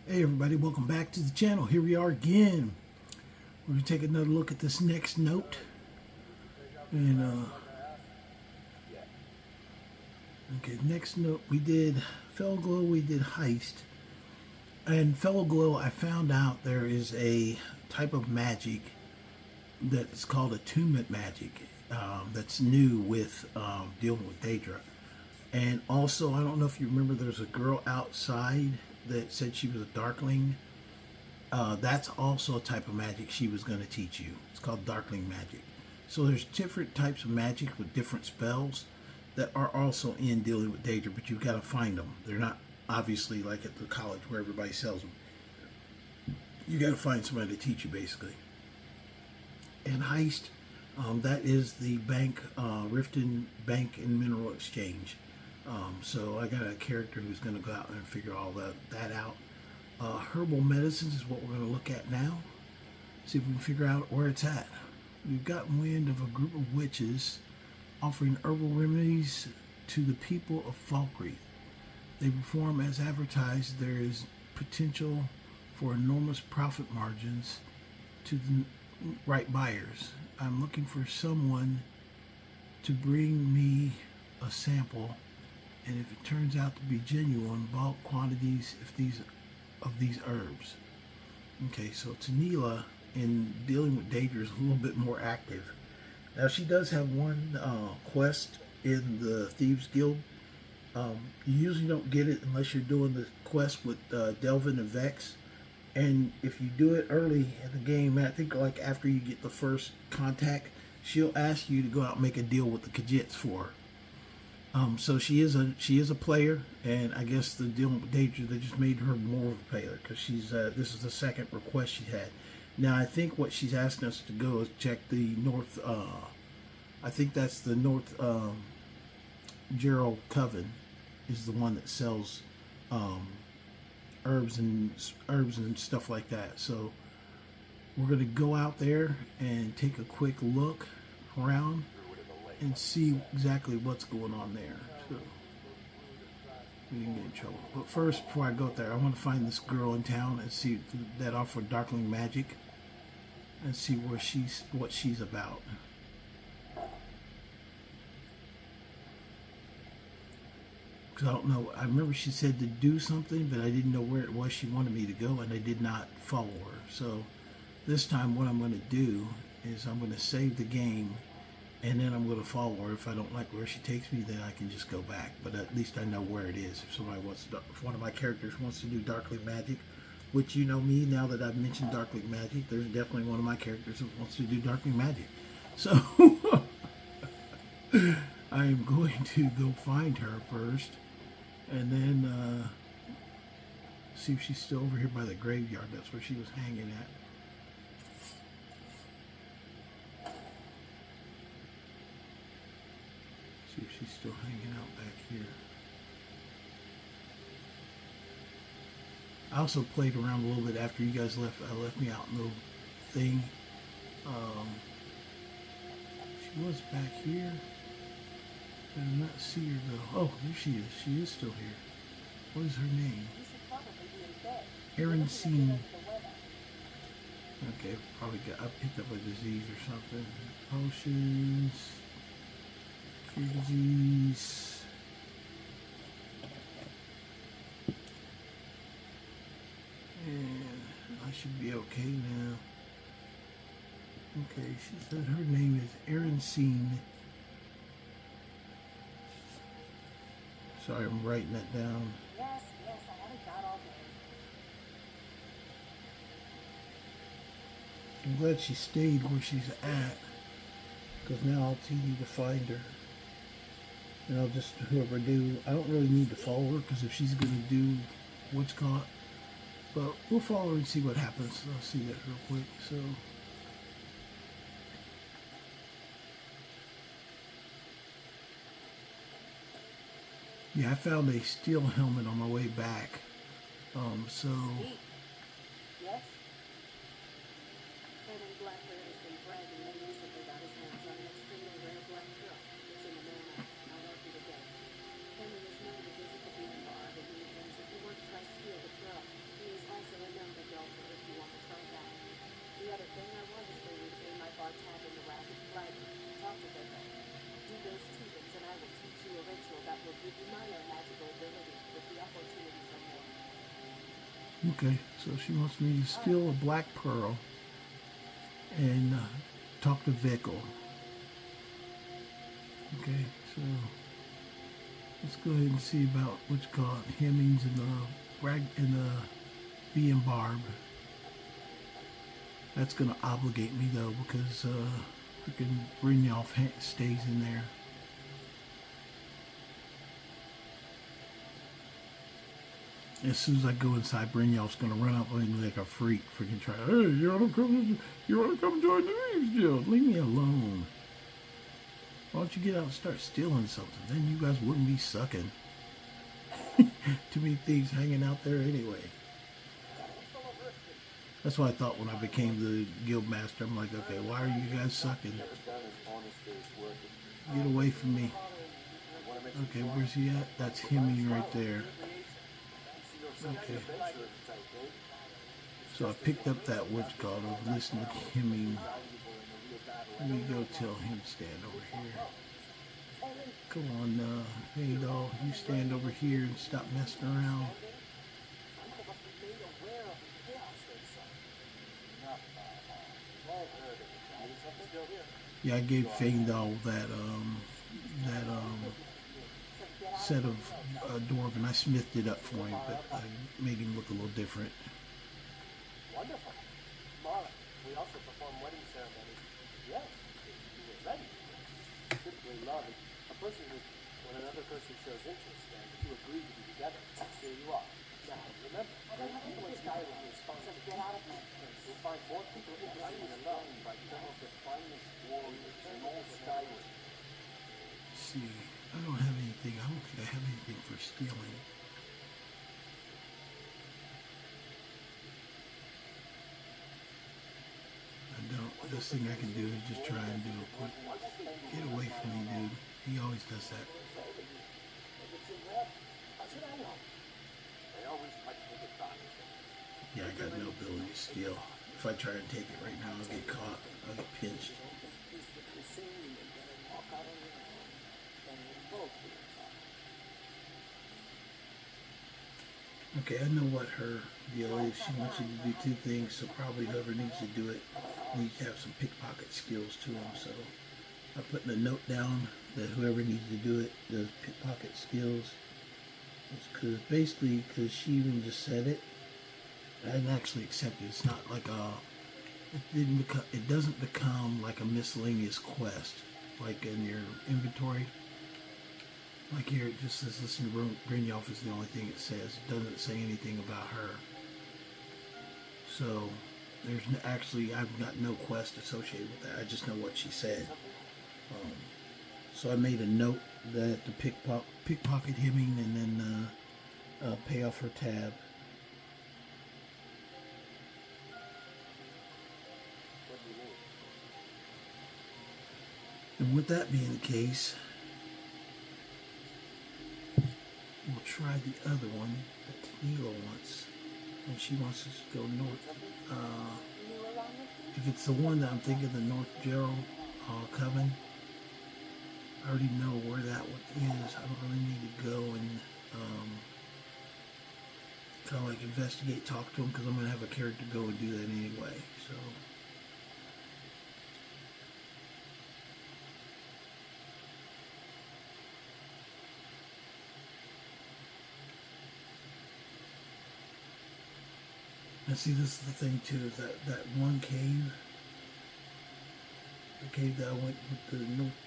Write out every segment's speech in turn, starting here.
Hey everybody, welcome back to the channel. Here we are again. We're going to take another look at this next note. And, okay, next note, we did Fellglow, we did Heist. And Fellglow, I found out there is a type of magic that is called attunement magic that's new with dealing with Daedra. And also, I don't know if you remember, there's a girl outside that said she was a Darkling. That's also a type of magic she was going to teach you. It's called Darkling magic. So there's different types of magic with different spells that are also in dealing with Daedra, but you've got to find them. They're not obviously like at the college where everybody sells them. You got to find somebody to teach you, basically. And Heist, that is the bank, Riften Bank and Mineral Exchange. So I got a character who's going to go out and figure all that out. Herbal medicines is what we're going to look at now. See if we can figure out where it's at. We've gotten wind of a group of witches offering herbal remedies to the people of Falkreath. They perform as advertised. There is potential for enormous profit margins to the right buyers. I'm looking for someone to bring me a sample, and if it turns out to be genuine, bulk quantities of these herbs. Okay, so Tanila in dealing with Daedra is a little bit more active. Now she does have one quest in the Thieves Guild. You usually don't get it unless you're doing the quest with Delvin and Vex. And if you do it early in the game, I think like after you get the first contact, she'll ask you to go out and make a deal with the Khajiits for her. So she is a player, and I guess the deal with Daedra, they just made her more of a player because she's this is the second request she had. Now I think what she's asking us to go is check the north. I think that's the North Jerall Coven is the one that sells herbs and stuff like that. So we're gonna go out there and take a quick look around and see exactly what's going on there. So we didn't get in trouble. But first, before I go there, I want to find this girl in town and see that offer Darkling magic and see what she's about. Because I don't know. I remember she said to do something, but I didn't know where it was she wanted me to go, and I did not follow her. So this time, what I'm going to do is I'm going to save the game. And then I'm going to follow her. If I don't like where she takes me, then I can just go back. But at least I know where it is. If somebody wants to, if one of my characters wants to do Darkling magic, which you know me, now that I've mentioned Darkling magic, there's definitely one of my characters that wants to do Darkling magic. So I am going to go find her first, and then see if she's still over here by the graveyard. That's where she was hanging at. See if she's still hanging out back here. I also played around a little bit after you guys left. Left me out in the thing. She was back here. I did not see her though. Oh, there she is. She is still here. What is her name? Arincine. Okay, probably I picked up a disease or something. Potions. Disease. And I should be okay now. Okay, she said her name is Arincine. Sorry, I'm writing that down. Yes, I haven't got all day. I'm glad she stayed where she's at, because now I'll need to find her. And I'll just, whoever do, I don't really need to follow her, because if she's going to do what's caught, but we'll follow her and see what happens. I'll see that real quick. So yeah, I found a steel helmet on my way back. So Yes? Henry Blackbird has been bragging that he recently got his hands on an extremely rare black pearl. It's in the mail now. I'll help you to get it. Henry is known to visit the demon bar, but he intends if you want to try to steal the pearl. He is Okay, so she wants me to steal a black pearl and talk to Vickle. Okay, so let's go ahead and see about what's called Hemmings and the Bee and Barb. That's gonna obligate me though because freaking Brynjolf stays in there. As soon as I go inside, Brynjolf's gonna run up on me like a freak, freaking try. Hey, you wanna come join the Thieves Guild? Leave me alone. Why don't you get out and start stealing something? Then you guys wouldn't be sucking. Too many thieves hanging out there anyway. That's what I thought when I became the guild master. I'm like, okay, why are you guys sucking? Get away from me. Okay, where's he at? That's him right there. Okay. So I picked up that witch called of listening to him. Let me go tell him to stand over here. Come on, hey doll, you stand over here and stop messing around. Yeah, I gave Feindal that set of dwarven. I smithed it up for him, but I made him look a little different. Wonderful. Mara, we also perform wedding ceremonies. Yes, you were ready. Typically love is a person who, when another person shows interest and you agree to be together, here you are. Now, remember, there are people in Skyrim who respond to get out of this place. You'll find more people interested in love by some of the finest warriors in all Skyrim. See, I don't have anything. I don't think I have anything for stealing. I don't. The best thing I can do is just try and do a quick. Get away from me, dude. He always does that. Yeah, I got no ability to steal. If I try and take it right now, I'll get caught. I'll get pinched. Okay, I know what her deal is. She wants you to do two things, so probably whoever needs to do it needs to have some pickpocket skills to them. So I'm putting a note down that whoever needs to do it does pickpocket skills. Because basically, because she even just said it, I didn't actually accept it. It's not like it doesn't become like a miscellaneous quest, like in your inventory. Like here, it just says, listen to Brynjolf is the only thing it says. It doesn't say anything about her. So, there's actually, I've got no quest associated with that. I just know what she said. So I made a note that to pickpocket him and then pay off her tab. And with that being the case, we'll try the other one that Neela wants. And she wants us to go north. If it's the one that I'm thinking, the North Jerall Coven, I already know where that one is. I don't really need to go and kind of like investigate, talk to them, because I'm going to have a character go and do that anyway. So. And see, this is the thing too, is that one cave, the cave that I went with the North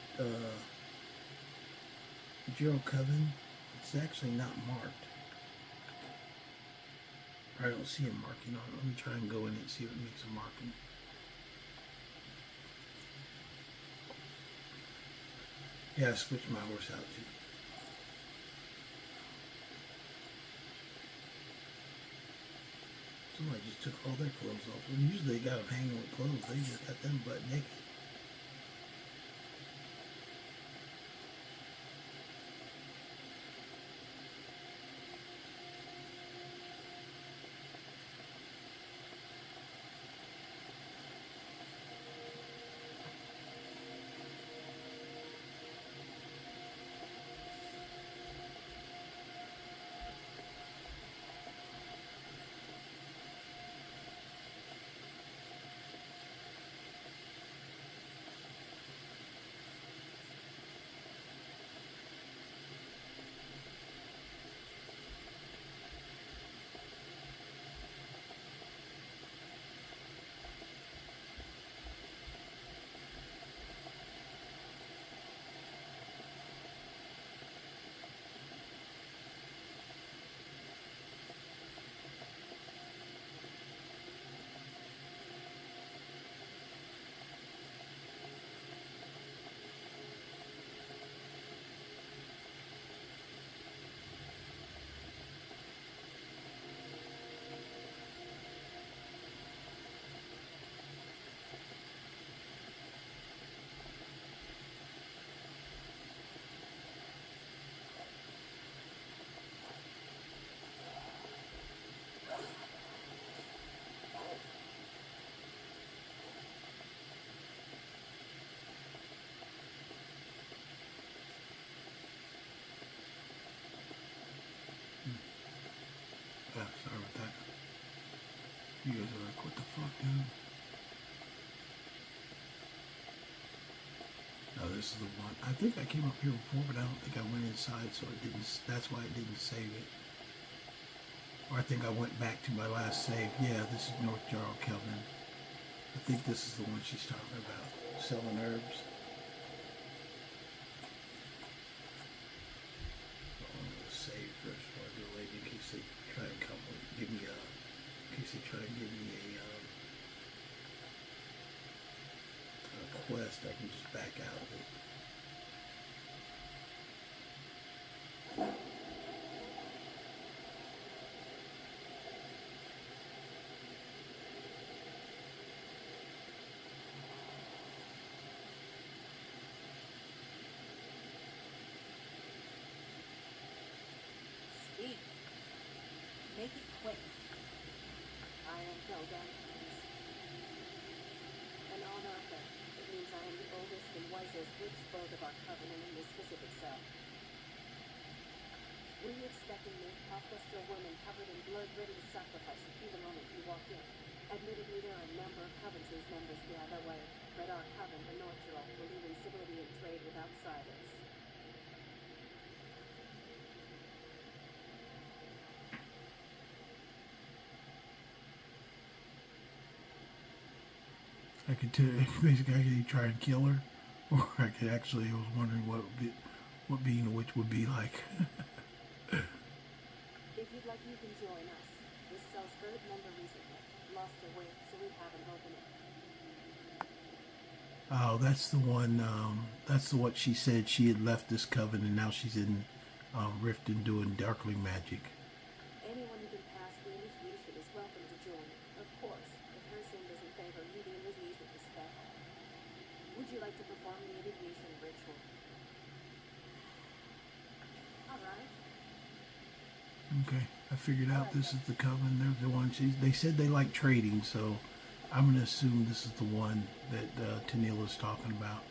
Jerall Coven, it's actually not marked. I don't see a marking on it. Let me try and go in and see if it makes a marking. Yeah, I switched my horse out too. Somebody just took all their clothes off. And usually they got them hanging with clothes. They just got them butt naked. Yeah, sorry about that. You guys are like, what the fuck, dude? No, this is the one. I think I came up here before, but I don't think I went inside, so it didn't. That's why it didn't save it. Or I think I went back to my last save. Yeah, this is North Jerall Coven. I think this is the one she's talking about. Selling herbs. I'm gonna save first before I do it, in case they try and come and give me a. In case they try and give me a quest, I can just back out of it. Speak. Make it quick. I am Fellglow. An honor affair. It means I am the oldest and wisest witch both of our covenant in this specific cell. Were you expecting me, half-vestal woman covered in blood, ready to sacrifice at either moment you walked in? Admittedly, there are a number of covens whose members the other way, but our coven, the North Jerall, believe in civility and trade with outsiders. I could tell, basically I could try and kill her, or I could actually, I was wondering what being a witch would be like. If you'd like, you can join us. This cell's third member recently lost her way, so we have an opening. Oh, that's the one, that's what she said. She had left this coven and now she's in Riften doing Darkling magic. Anyone who can pass the initiation is welcome to join. Of course, if Arincine doesn't favor you, the initiation with respect. Would you like to perform the initiation ritual? Alright. Okay, I figured out this is the coven. They're the one. They said they like trading, so I'm gonna assume this is the one that Tanila's talking about.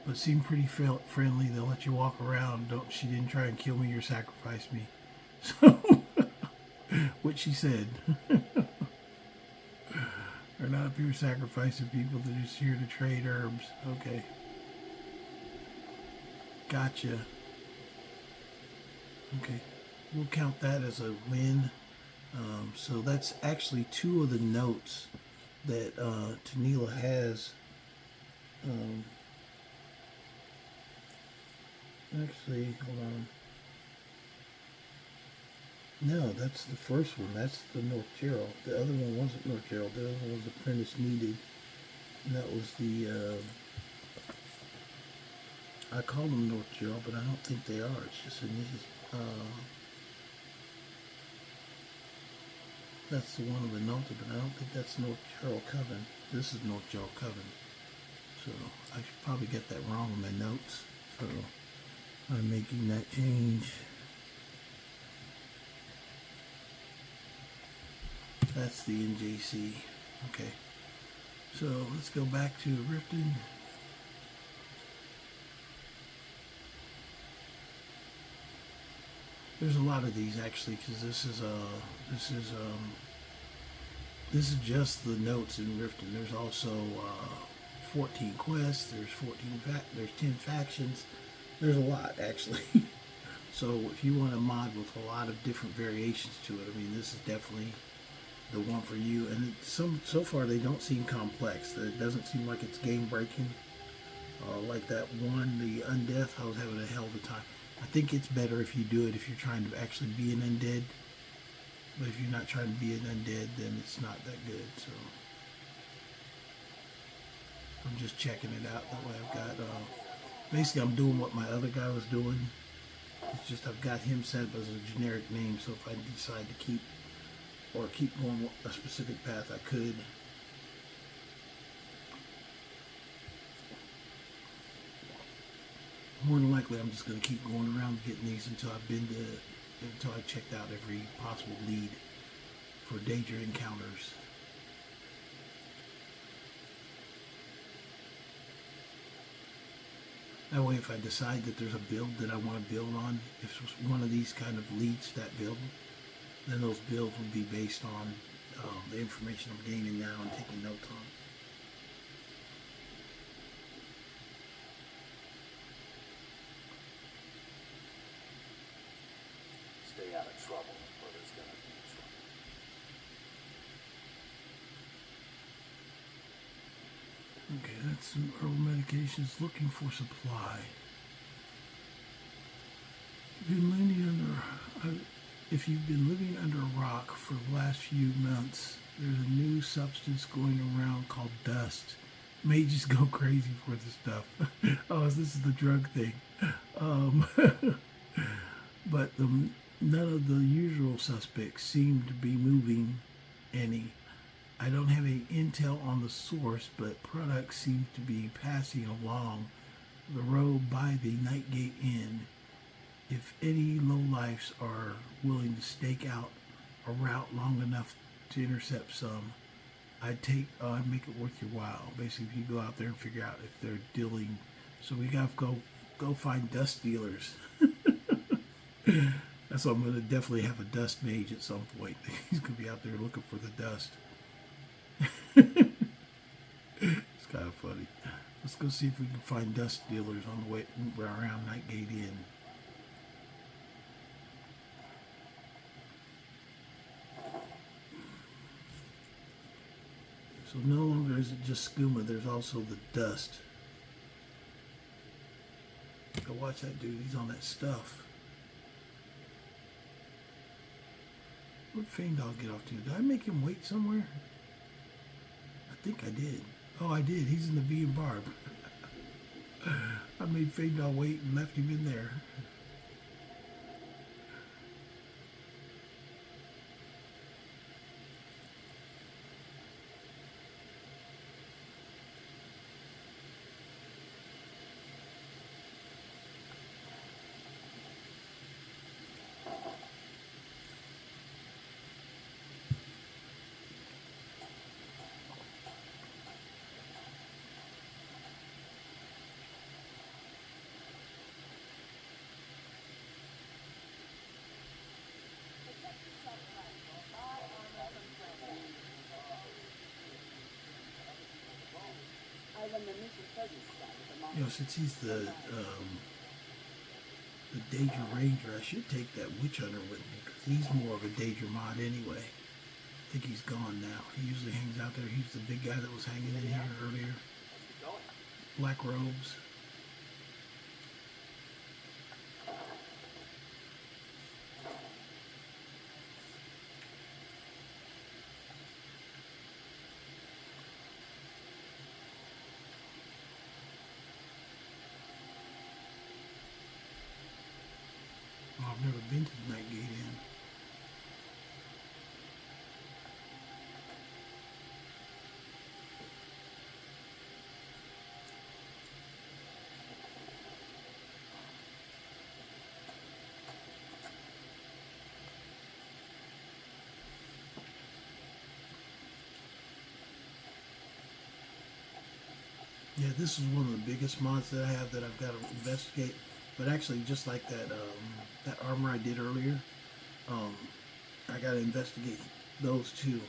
But seem pretty friendly. They'll let you walk around. She didn't try and kill me or sacrifice me. So, what she said. They're not up here sacrificing people. They're just here to trade herbs. Okay. Gotcha. Okay. We'll count that as a win. So that's actually two of the notes that Tanila has. Actually, hold on. No, that's the first one. That's the North Jerall. The other one wasn't North Jerall. The other one was Apprentice Needed. And that was the, I call them North Jerall, but I don't think they are. It's just that's the one of the noted, but I don't think that's North Jerall Coven. This is North Jerall Coven. So I should probably get that wrong in my notes. So I'm making that change. That's the NJC. Okay. So let's go back to Riften. There's a lot of these actually, because this is just the notes in Riften. There's also 14 quests. There's 10 factions. There's a lot actually. So if you want a mod with a lot of different variations to it, I mean, this is definitely the one for you. And so far they don't seem complex. It doesn't seem like it's game breaking. Like that one, the Undeath, I was having a hell of a time. I think it's better if you do it if you're trying to actually be an undead. But if you're not trying to be an undead, then it's not that good. So I'm just checking it out. That way I've got, basically I'm doing what my other guy was doing. It's just I've got him set up as a generic name. So if I decide to keep going a specific path, I could. More than likely, I'm just going to keep going around getting these until I checked out every possible lead for Daedra encounters. That way, if I decide that there's a build that I want to build on, if one of these kind of leads to that build, then those builds will be based on the information I'm gaining now and taking notes on. Stay out of trouble, or there's gonna be trouble. Okay, that's some herbal medications. Looking for supply. If you've been living under a rock for the last few months, there's a new substance going around called dust. Mages go crazy for this stuff. Oh, this is the drug thing. But none of the usual suspects seem to be moving any. I don't have any intel on the source, but products seem to be passing along the road by the Nightgate Inn. If any lowlifes are willing to stake out a route long enough to intercept some, I'd make it worth your while. Basically, if you go out there and figure out if they're dealing. So we gotta go find dust dealers. That's why I'm gonna definitely have a dust mage at some point. He's gonna be out there looking for the dust. It's kind of funny. Let's go see if we can find dust dealers on the way around Nightgate Inn. So no longer is it just skooma, there's also the dust. Go watch that dude, he's on that stuff. Where'd Feindal get off to? Did I make him wait somewhere? I think I did. Oh, I did. He's in the B and Barb. I made Feindal wait and left him in there. You know, since he's the Daedra Ranger, I should take that Witch Hunter with me, because he's more of a Daedra mod anyway. I think he's gone now. He usually hangs out there. He's the big guy that was hanging in here earlier. Black robes. I've never been to the Nightgate Inn. Yeah, this is one of the biggest mods that I have that I've got to investigate. But actually, just like that that armor I did earlier, I got to investigate those too.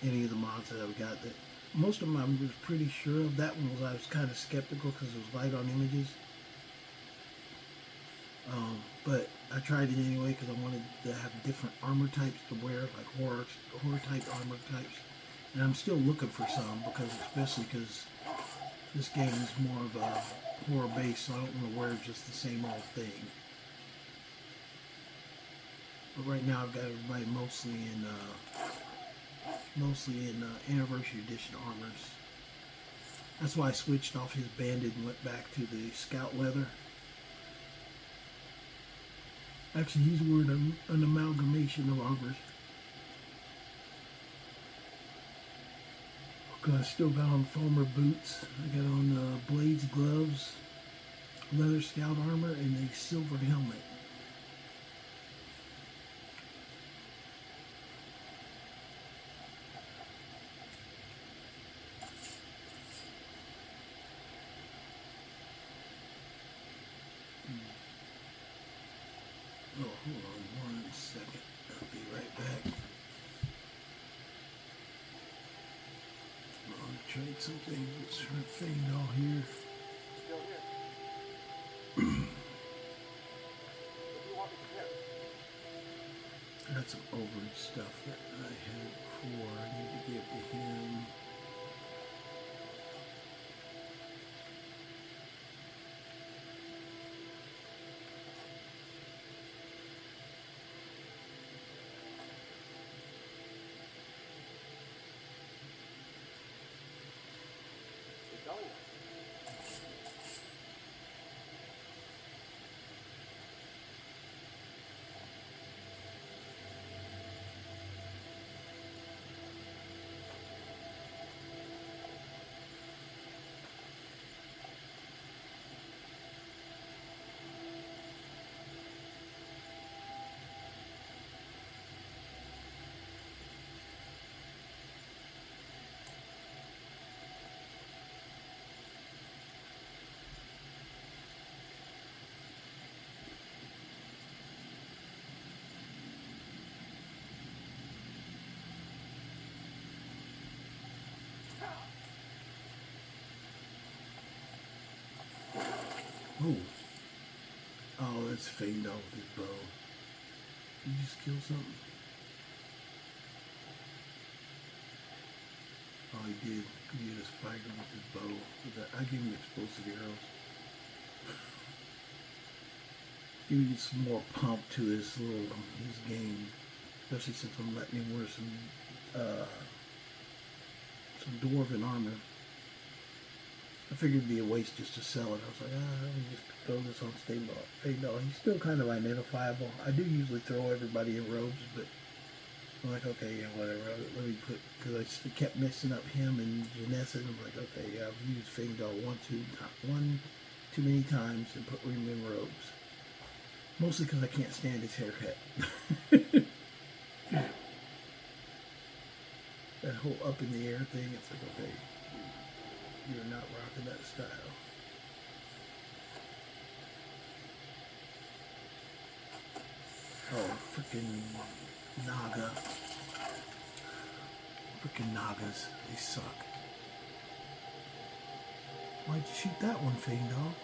Any of the mods that I've got. That most of them I was pretty sure of. That one I was kind of skeptical because it was light on images. But I tried it anyway because I wanted to have different armor types to wear, like horror type armor types. And I'm still looking for some, because especially because this game is more of a horror base, so I don't want to wear just the same old thing. But right now I've got everybody mostly in Anniversary Edition armors. That's why I switched off his banded and went back to the scout leather. Actually, he's wearing an amalgamation of armors. I still got on Fulmer boots. I got on Blades gloves, leather scout armor, and a silver helmet. get some things. Let's try to fade all here. Still here. What do you want me to carry? I got some overage stuff that I had before I need to give to him. Keep going. Oh. Oh, that's fading off with his bow. You just kill something? Oh, he did. He hit a spider with his bow. I gave him explosive arrows. Give me some more pump to his game. Especially since I'm letting him wear some dwarven armor. I figured it'd be a waste just to sell it. I was like, let me just throw this on Fade Dog. He's still kind of identifiable. I do usually throw everybody in robes, but I'm like, okay, yeah, whatever. Let me put, because I kept mixing up him and Janessa, and I'm like, okay, yeah, I've used Fade Dog one too many times and put him in robes. Mostly because I can't stand his haircut. That whole up in the air thing, it's like, okay, you're not rocking that style. Oh, freaking Naga. Freaking Nagas, they suck. Why'd you shoot that one, Fade Dog?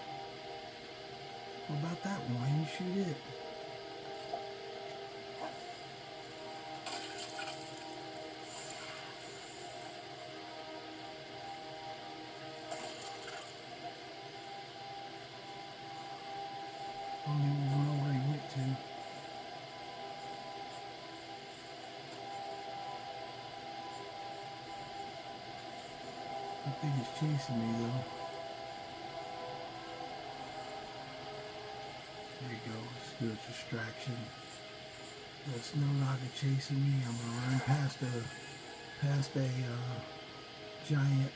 What about that one? Why didn't you shoot it? I don't even know where he went to. I think he's chasing me though. There you go. Let's do a distraction. There's no Naga chasing me. I'm gonna run past a giant.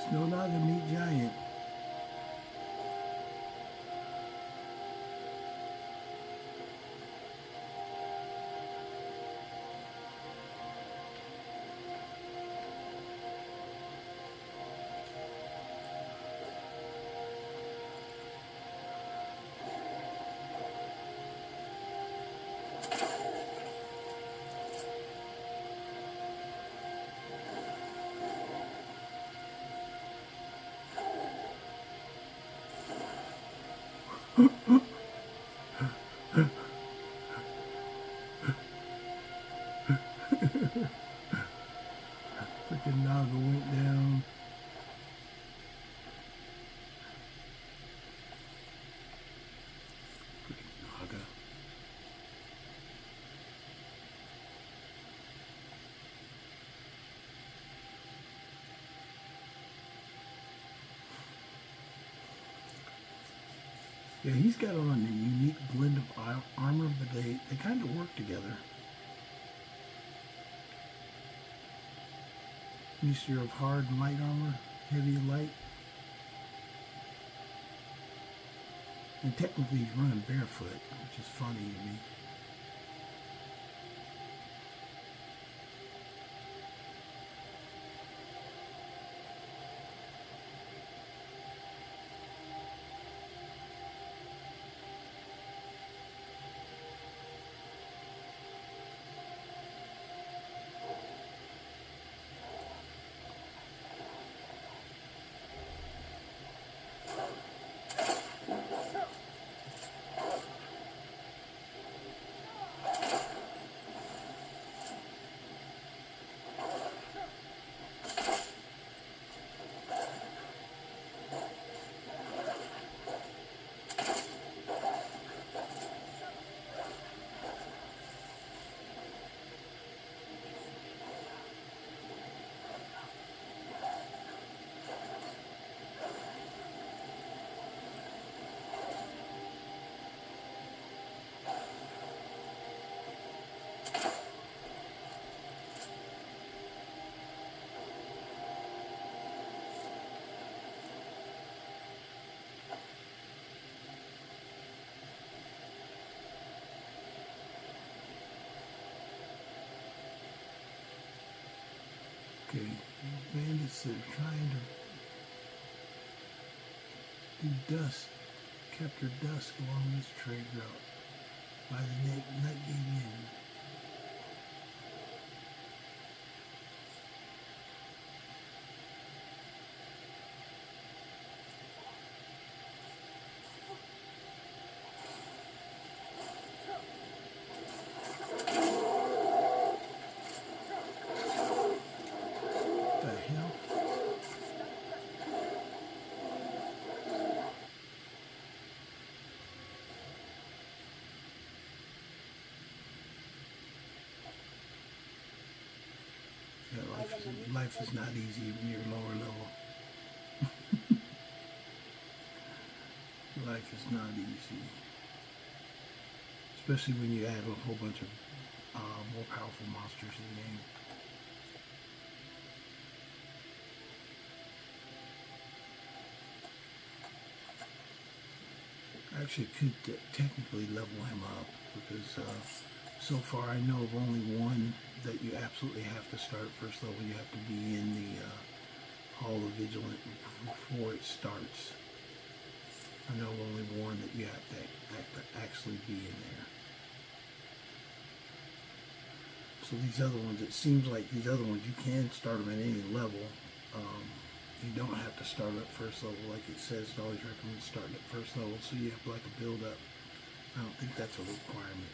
Snow Naga meet giant. Freaking Naga went down. Freaking Naga. Yeah, he's got on a unique blend of armor, but they kind of work together. Mixture of hard and light armor, heavy and light. And technically he's running barefoot, which is funny to me. bandits that are trying to do dust, capture dusk along this trade route by the Night Gate Inn. Life is not easy when you're lower level. Life is not easy. Especially when you add a whole bunch of more powerful monsters in the game. I actually could technically level him up because so far I know of only one that you absolutely have to start first level. You have to be in the Hall of Vigilant before it starts. I know of only one that you have to actually be in there. So these other ones, it seems like these other ones, you can start them at any level. You don't have to start at first level like it says. It always recommends starting at first level, so you have like a build up. I don't think that's a requirement.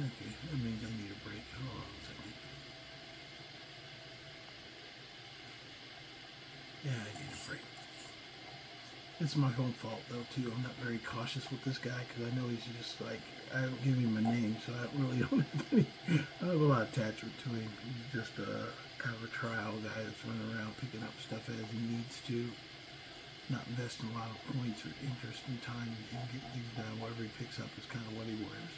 Okay, that means I need a break. Hold on a second. Yeah, I need a break. It's my own fault though too. I'm not very cautious with this guy because I know he's just like, I don't give him a name, so I really don't have any, I have a lot of attachment to him. He's just a kind of a trial guy that's running around picking up stuff as he needs to, not investing a lot of points or interest and time in getting things done. Whatever he picks up is kind of what he wears.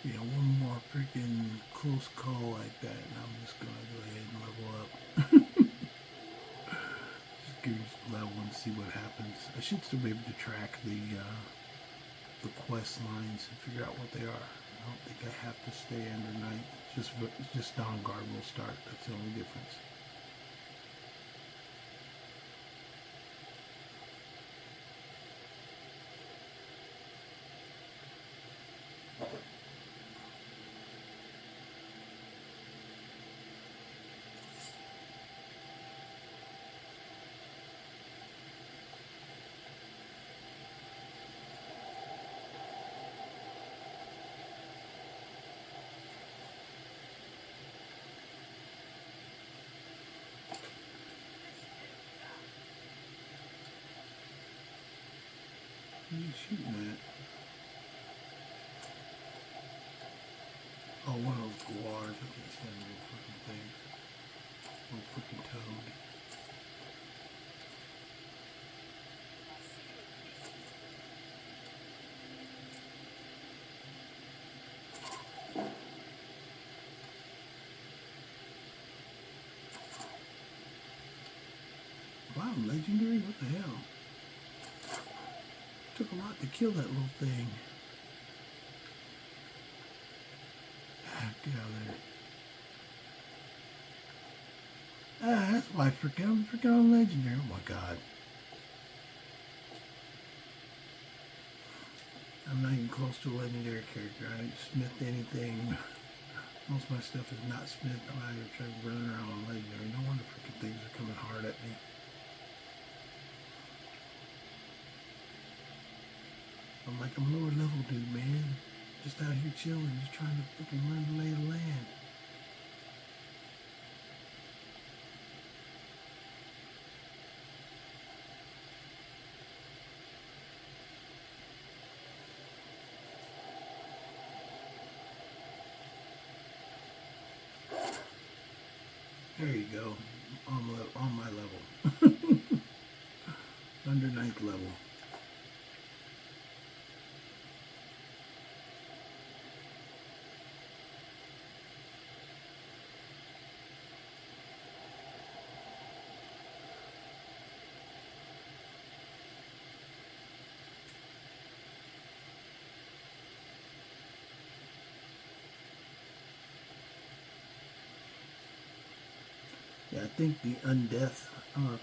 Yeah, one more freaking close call like that, and I'm just gonna go ahead and level up. Just give you some level and see what happens. I should still be able to track the quest lines and figure out what they are. I don't think I have to stay under night. It's just Dawn Guard will start. That's the only difference. What are you shooting at? Oh, one of those guars. I can't stand little freaking things. Little freaking toad. legendary? What the hell? Took a lot to kill that little thing. Ah, get out of there. Ah, that's why I forgot on legendary. Oh my god. I'm not even close to a legendary character. I ain't smithed anything. Most of my stuff is not smithed. I'm out here trying to run around on legendary. No wonder freaking things are coming hard at me. I'm like, I'm lower level dude, man. Just out here chilling, just trying to freaking learn the lay of the land. There you go. On my level. Under 9th level. Yeah, I think the Undeath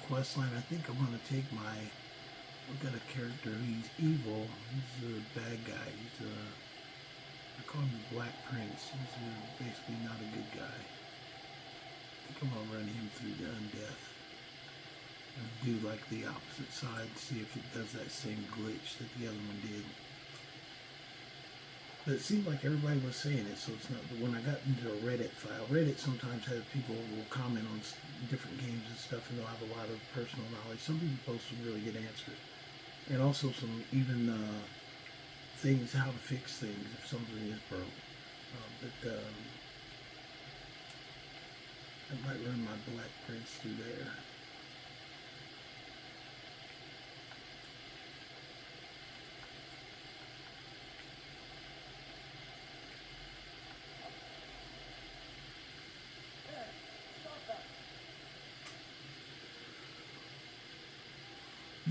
quest line, I think I'm going to take I've got a character, he's evil, he's a bad guy, I call him the Black Prince, he's basically not a good guy. I think I'm going to run him through the Undeath. And do like the opposite side, see if it does that same glitch that the other one did. But it seemed like everybody was saying it, so it's not. But when I got into a Reddit file, Reddit sometimes has people who will comment on different games and stuff, and they'll have a lot of personal knowledge. Some people post some really good answers, and also some even things how to fix things if something is broke. I might run my Black Prince through there.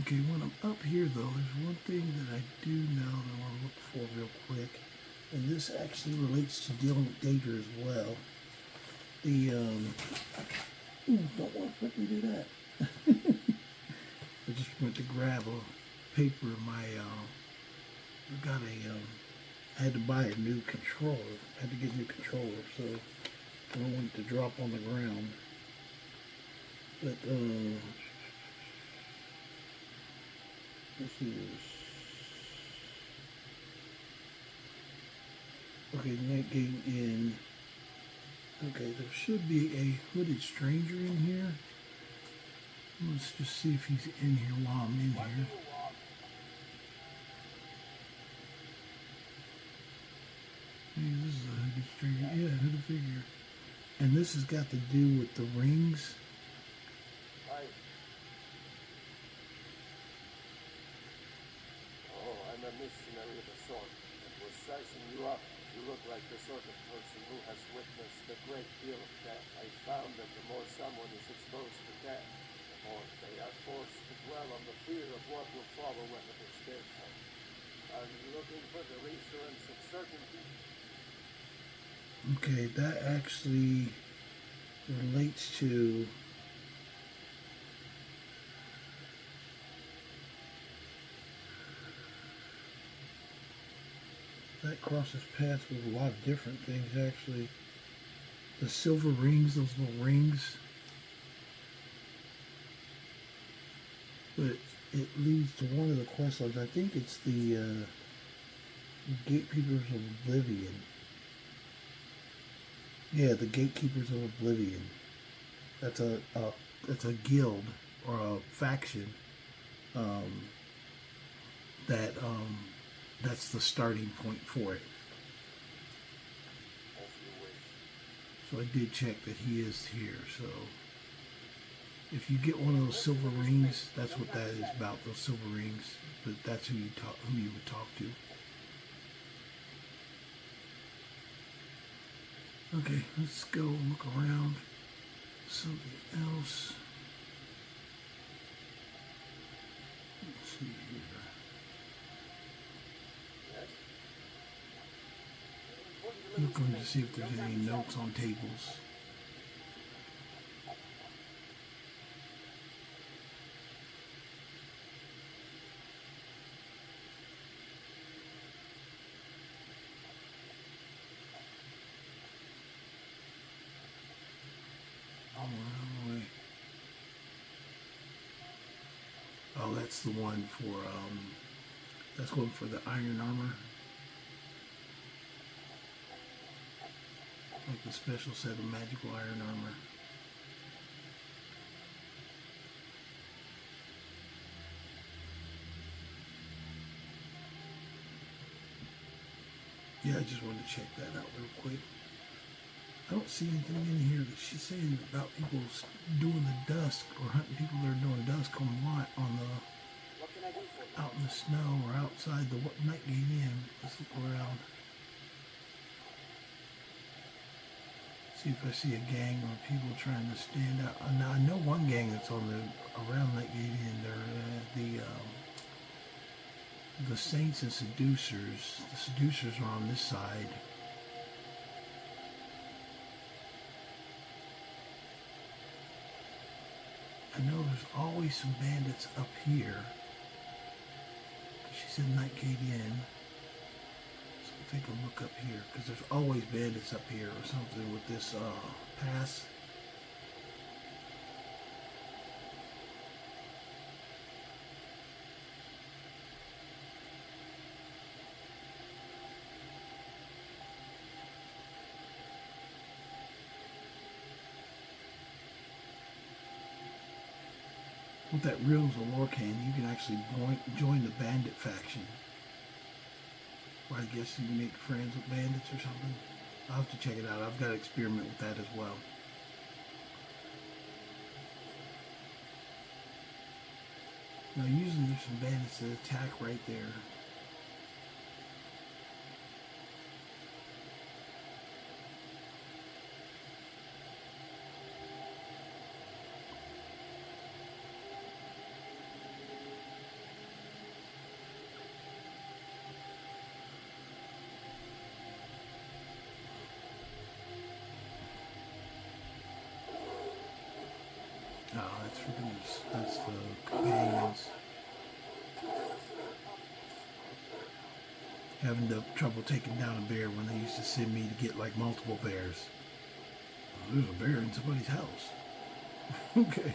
Okay, when I'm up here though, there's one thing that I do know that I want to look for real quick, and this actually relates to dealing with Daedra as well. Don't want to let me do that. I just went to grab a paper. I had to buy a new controller. I had to get a new controller, so I don't want it to drop on the ground. But this is okay. Night game in. Okay, there should be a hooded stranger in here. Let's just see if he's in here while I'm in here. Hey, this is a hooded stranger. Yeah, hooded figure. And this has got to do with the rings. I'm a missionary of a sort and was sizing you up. You look like the sort of person who has witnessed a great deal of death. I found that the more someone is exposed to death, the more they are forced to dwell on the fear of what will follow when it is their time. Are you looking for the reassurance of certainty? Okay, that actually relates to that crosses paths with a lot of different things actually. The silver rings, those little rings. But it leads to one of the quest lines. I think it's the Gatekeepers of Oblivion. Yeah, the Gatekeepers of Oblivion. That's a guild or a faction that's the starting point for it. As you wish. So I did check that he is here. So if you get one of those silver rings, that's what that is about. Those silver rings. But that's who you would talk to. Okay, let's go look around. Something else. Looking to see if there's any notes on tables. Oh, that's the one for, that's one for the iron armor. Like the special set of magical iron armor. Yeah, I just wanted to check that out real quick. I don't see anything in here that she's saying about people doing the dusk or hunting people that are doing dusk on what on the What can I do for you? out in the snow or outside the night gate inn. Let's look around. See if I see a gang of people trying to stand out. Now I know one gang that's on the around night gate inn. They're the Saints and Seducers. The Seducers are on this side. I know there's always some bandits up here. She said night gate inn. So we'll take a look up here because there's always bandits up here or something with this pass. With that Realms of Lorcan, you can actually join the bandit faction. Or I guess you can make friends with bandits or something. I'll have to check it out. I've got to experiment with that as well. Now usually there's some bandits that attack right there. Oh, that's freaking, that's the companions. Having the trouble taking down a bear when they used to send me to get like multiple bears. Oh, there's a bear in somebody's house. Okay.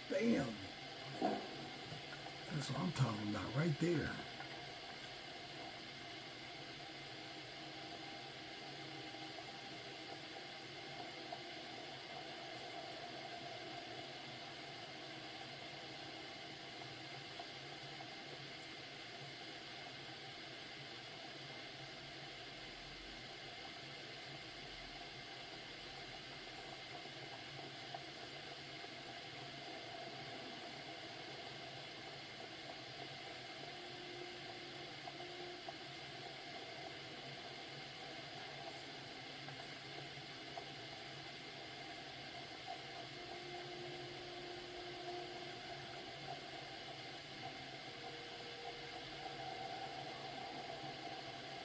Bam! That's what I'm talking about right there.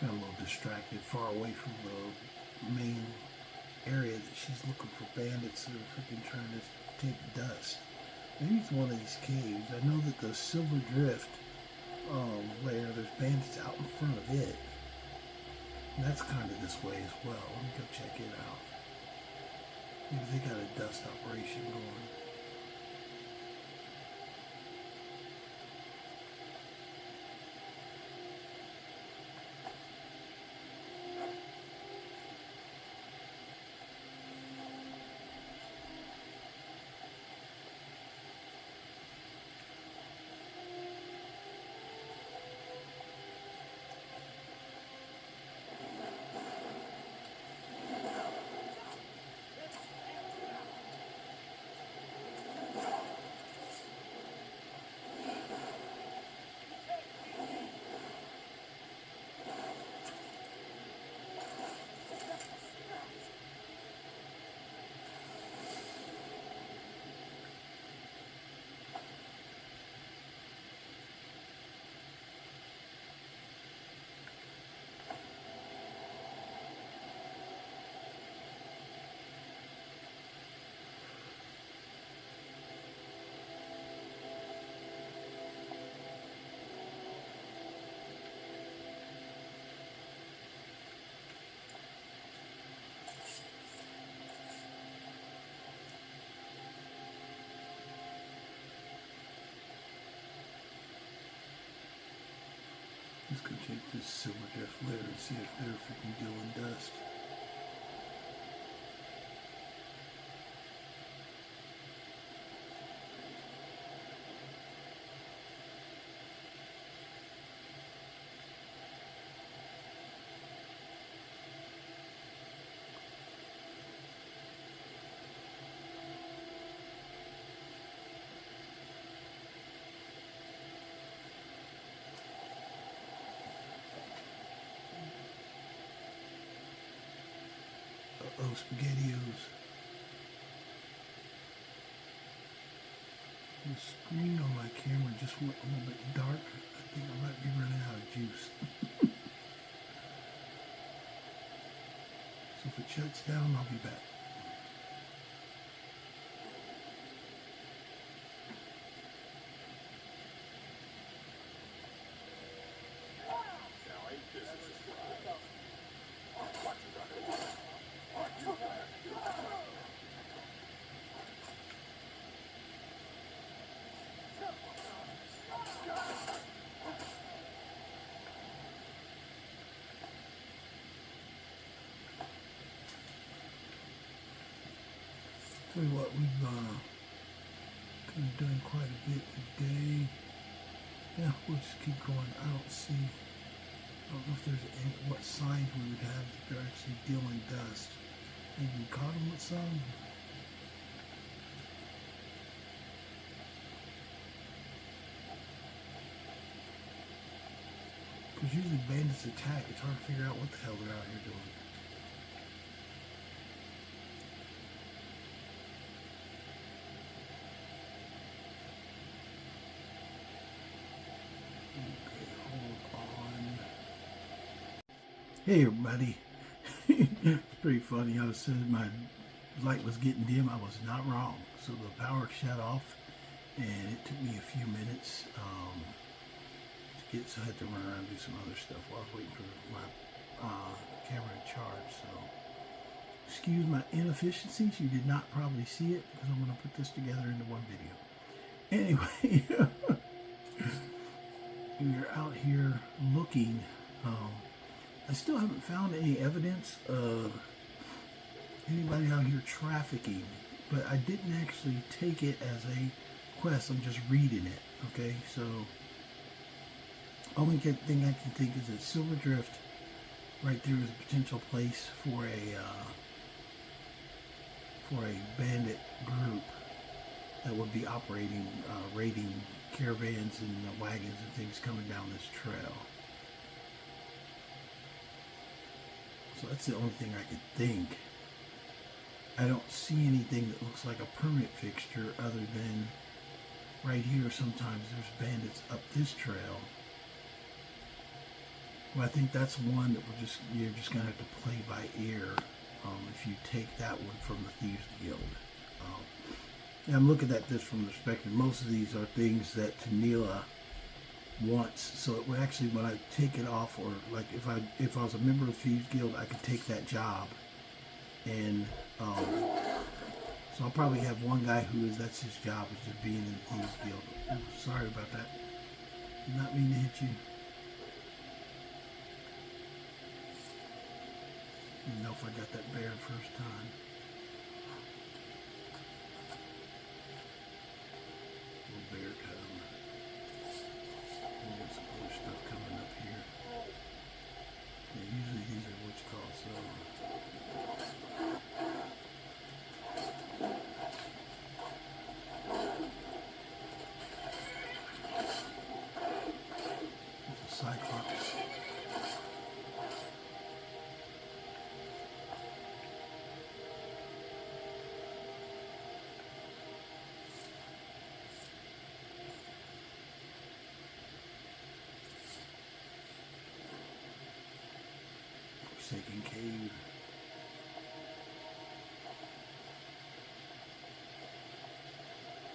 Got a little distracted, far away from the main area that she's looking for bandits that are freaking trying to take dust. Maybe it's one of these caves. I know that the Silver Drift layer, there's bandits out in front of it. And that's kind of this way as well. Let me go check it out. Maybe they got a dust operation going. Let's go check this Silver Drift layer and see if they're freaking dealing dust. Uh-oh, SpaghettiOs. The screen on my camera just went a little bit dark. I think I might be running out of juice. So if it shuts down, I'll be back. Tell you what, we've kind of done quite a bit today. Yeah, we'll just keep going. I don't know if there's what signs we would have that they're actually dealing dust. Maybe we caught them with some. Because usually bandits attack, it's hard to figure out what the hell they're out here doing. Hey everybody, it's pretty funny. I was saying my light was getting dim. I was not wrong. So the power shut off and it took me a few minutes to get, so I had to run around and do some other stuff while I was waiting for my camera to charge. So excuse my inefficiencies. You did not probably see it because I'm going to put this together into one video. Anyway, we're out here looking. I still haven't found any evidence of anybody out here trafficking, but I didn't actually take it as a quest. I'm just reading it, okay? So, only thing I can think is that Silver Drift right there is a potential place for a bandit group that would be operating, raiding caravans and wagons and things coming down this trail. So that's the only thing I could think. I don't see anything that looks like a permit fixture other than right here. Sometimes there's bandits up this trail. Well, I think that's one that you're just gonna have to play by ear if you take that one from the Thieves Guild. And I'm looking at this from the perspective. Most of these are things that Tanila wants. So it would actually, when I take it off, or like if I was a member of Thieves Guild, I could take that job, and so I'll probably have one guy that's his job is just being in the Thieves Guild. Oh, sorry about that. Did not mean to hit you. I don't know if I got that bear first time. Little bear cub. We got some other stuff coming up here. Yeah, usually these are what you call so. There's a cyclops. Forsaken cave.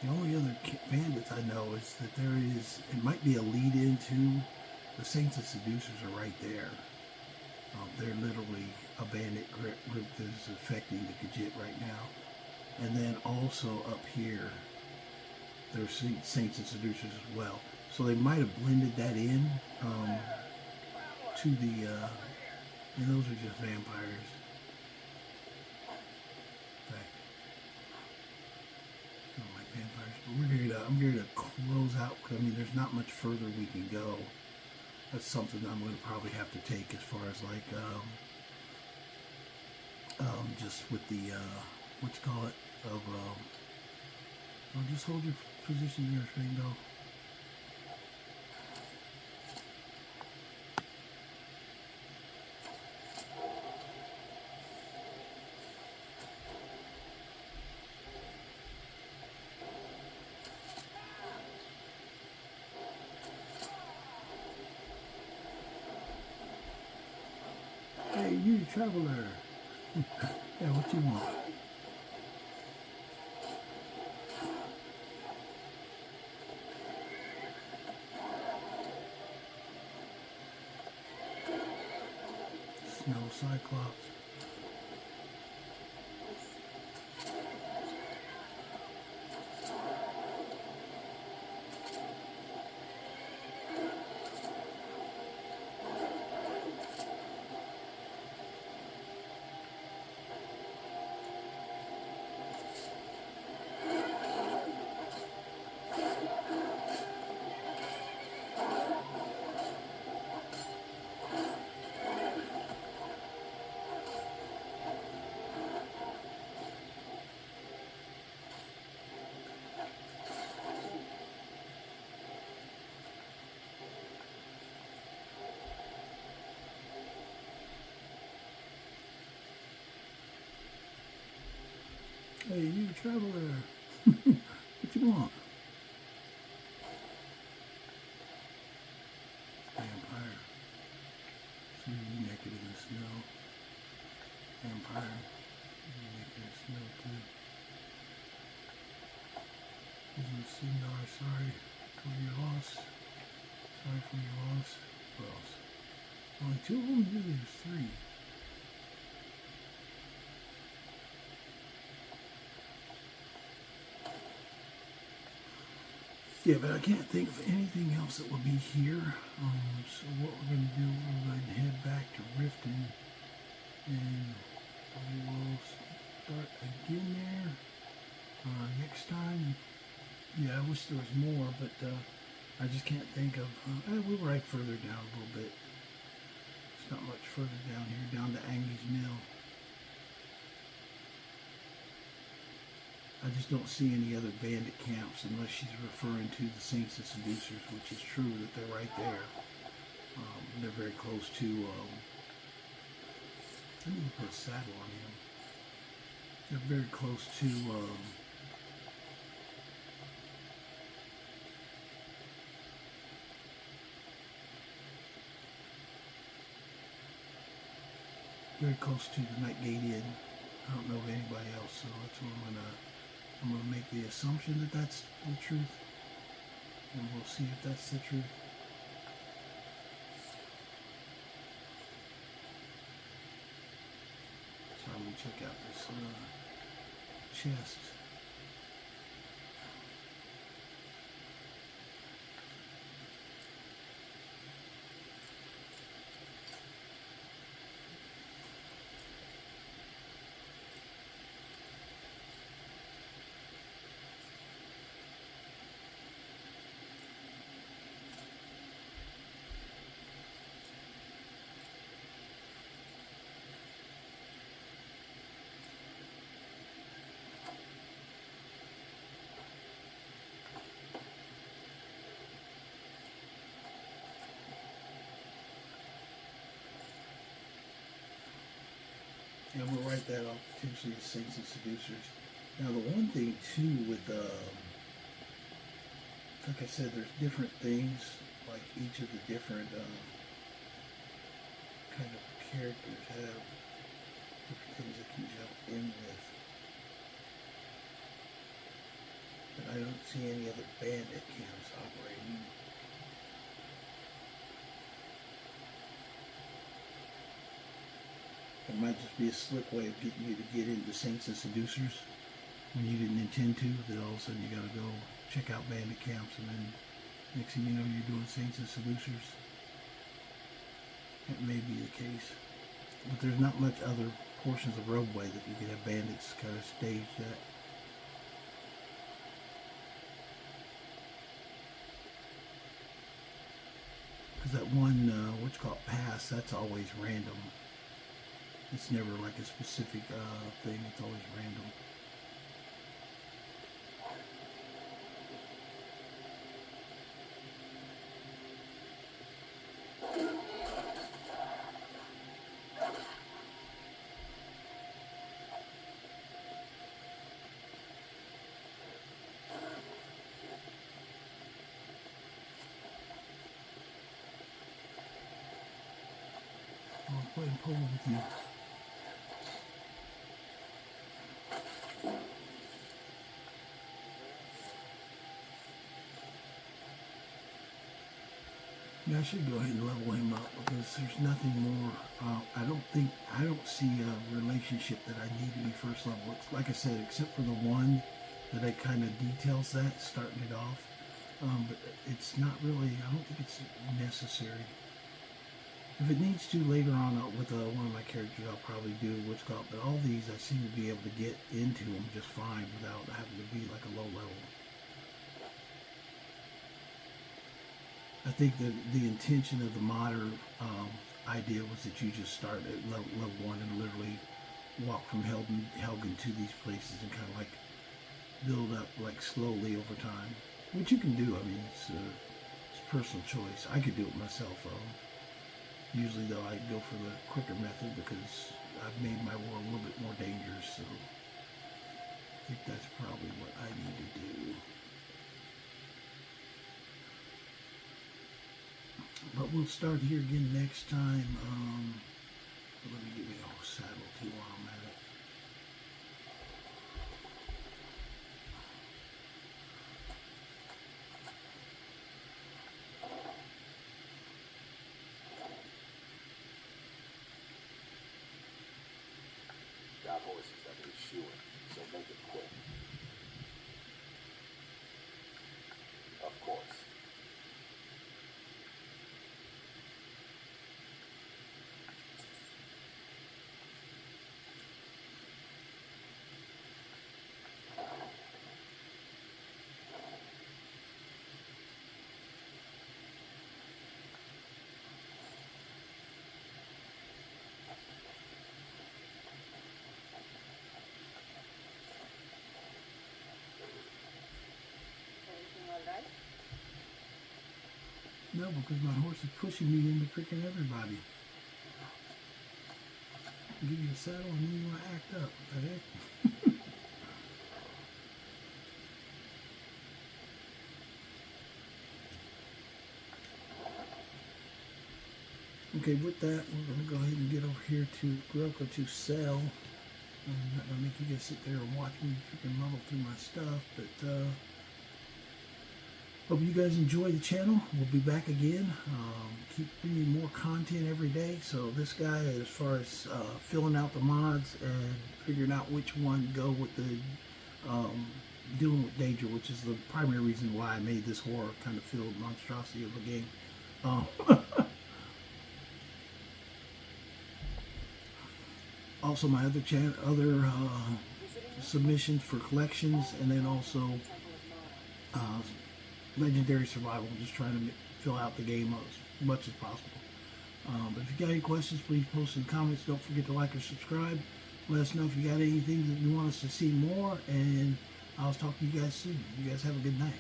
The only other bandits I know is that it might be a lead into the Saints and Seducers are right there. They're literally a bandit group that is affecting the Khajiit right now. And then also up here, there's Saints and Seducers as well. So they might have blended that in to the, and those are just vampires. In fact, I don't like vampires, but I'm here to close out, because I mean, there's not much further we can go. That's something I'm going to probably have to take as far as like, just with the, what you call it, of, just hold your position there, Flagon. Hey, you traveler. Yeah, what you want? Snow Cyclops. Hey, you traveler. What you want? Vampire. See you naked in the snow. Vampire. You naked in the snow too. Isn't Sindar sorry for your loss? Sorry for your loss. What else? Only two of them? Usually there's three. Yeah, but I can't think of anything else that would be here. So what we're going to do, we're going to head back to Riften, and we will start again there next time. Yeah, I wish there was more, but I just can't think of. We were right further down a little bit. It's not much further down here, down to Agnes Mill. I just don't see any other bandit camps unless she's referring to the Saints and Seducers, which is true that they're right there. They're very close to, I need to put a saddle on him. They're very close to, very close to the Night Gate Inn. I don't know of anybody else, so that's what I'm gonna make the assumption that that's the truth, and we'll see if that's the truth. So I'm gonna check out this chest. Yeah, I'm gonna write that off potentially as Saints and Seducers. Now the one thing too with like I said, there's different things, like each of the different kind of characters have different things they can jump in with. But I don't see any other bandit camps operating. It might just be a slick way of getting you to get into Saints and Seducers when you didn't intend to, that all of a sudden you gotta go check out bandit camps, and then next thing you know you're doing Saints and Seducers. That may be the case. But there's not much other portions of roadway that you could have bandits kind of staged at. Because that one, what's called pass, that's always random. It's never like a specific thing, it's always random. I'll play and pull with you. Yeah, I should go ahead and level him up because there's nothing more. I don't see a relationship that I need to be first level. It's, like I said, except for the one that I kind of details that, starting it off. But it's not really, I don't think it's necessary. If it needs to later on with one of my characters, I'll probably do what's called, but all these I seem to be able to get into them just fine without having to be like a low level. I think that the intention of the modder idea was that you just start at level 1 and literally walk from Helgen to these places and kind of like build up like slowly over time, which you can do. I mean, it's personal choice. I could do it myself. Usually though, I go for the quicker method because I've made my world a little bit more dangerous, so I think that's probably what I need to do. But we'll start here again next time. Let me get me a saddle too while I'm at it. Got horses that need shoeing, so make it quick. Of course. No, because my horse is pushing me into freaking everybody. I'll give you a saddle and then you want to act up. What the heck? Okay, with that, we're going to go ahead and get over here to Groko to sell. I'm not going to make you guys sit there and watch me freaking muddle through my stuff, but hope you guys enjoy the channel. We'll be back again. Keep bringing more content every day. So this guy, as far as filling out the mods and figuring out which one to go with the dealing with Daedra, which is the primary reason why I made this horror kind of filled monstrosity of a game. Also, my other submissions for collections, and then also legendary survival. Just trying to fill out the game as much as possible. But if you got any questions, please post in the comments. Don't forget to like or subscribe. Let us know if you got anything that you want us to see more, and I'll talk to you guys soon. You guys have a good night.